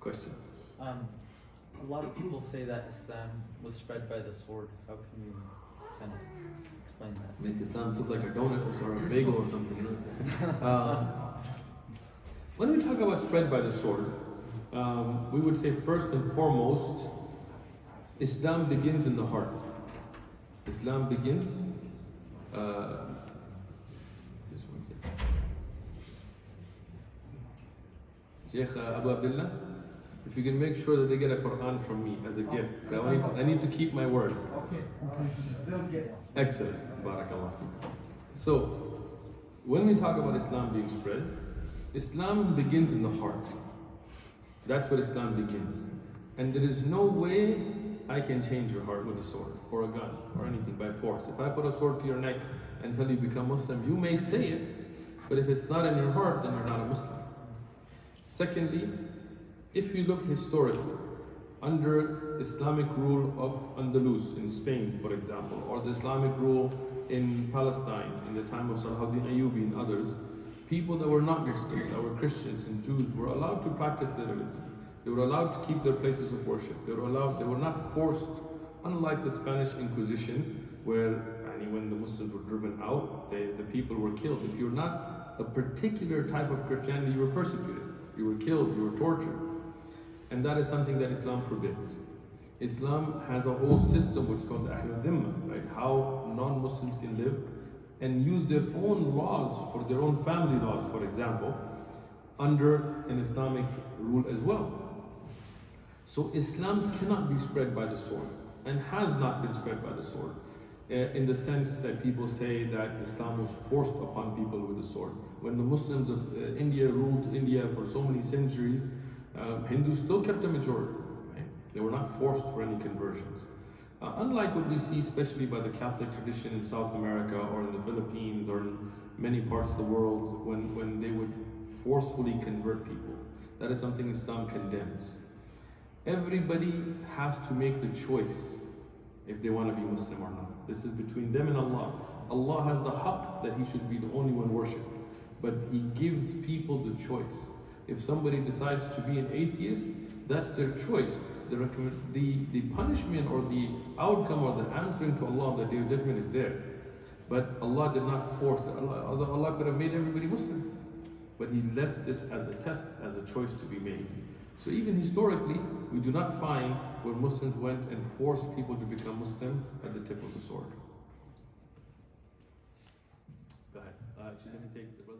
Question. A lot of people say that Islam was spread by the sword. How can you kind of explain that? Makes Islam look like a donut or a bagel or something, you know. When we talk about spread by the sword, we would say first and foremost, Islam begins in the heart. Islam begins. Just one second. Shaykh Abu Abdullah, if you can make sure that they get a Quran from me as a gift. I need to keep my word. Okay. They'll get one. Excellent. Barakallah. So, when we talk about Islam being spread, Islam begins in the heart. That's where Islam begins. And there is no way I can change your heart with a sword or a gun or anything by force. If I put a sword to your neck and tell you become Muslim, you may say it, but if it's not in your heart, then you're not a Muslim. Secondly, if you look historically, under Islamic rule of Andalus in Spain, for example, or the Islamic rule in Palestine in the time of Salahuddin Ayyubi and others, people that were not Muslims, that were Christians and Jews, were allowed to practice their religion. They were allowed to keep their places of worship. They were not forced, unlike the Spanish Inquisition, where when the Muslims were driven out, the people were killed. If you're not a particular type of Christianity, you were persecuted. You were killed, you were tortured. And that is something that Islam forbids. Islam has a whole system which is called the Ahlul Dhimma, right? How non-Muslims can live and use their own laws for their own family laws, for example, under an Islamic rule as well. So Islam cannot be spread by the sword and has not been spread by the sword in the sense that people say that Islam was forced upon people with the sword. When the Muslims of India ruled India for so many centuries, Hindus still kept a majority. Right? They were not forced for any conversions. Unlike what we see, especially by the Catholic tradition in South America or in the Philippines or in many parts of the world, when they would forcefully convert people. That is something Islam condemns. Everybody has to make the choice if they want to be Muslim or not. This is between them and Allah. Allah has the haqq that He should be the only one worshipped, but He gives people the choice. If somebody decides to be an atheist, that's their choice. The punishment or the outcome or the answering to Allah on the Day of Judgment is there. But Allah did not force that. Allah could have made everybody Muslim. But He left this as a test, as a choice to be made. So even historically, we do not find where Muslims went and forced people to become Muslim at the tip of the sword. Go ahead. She's going to take the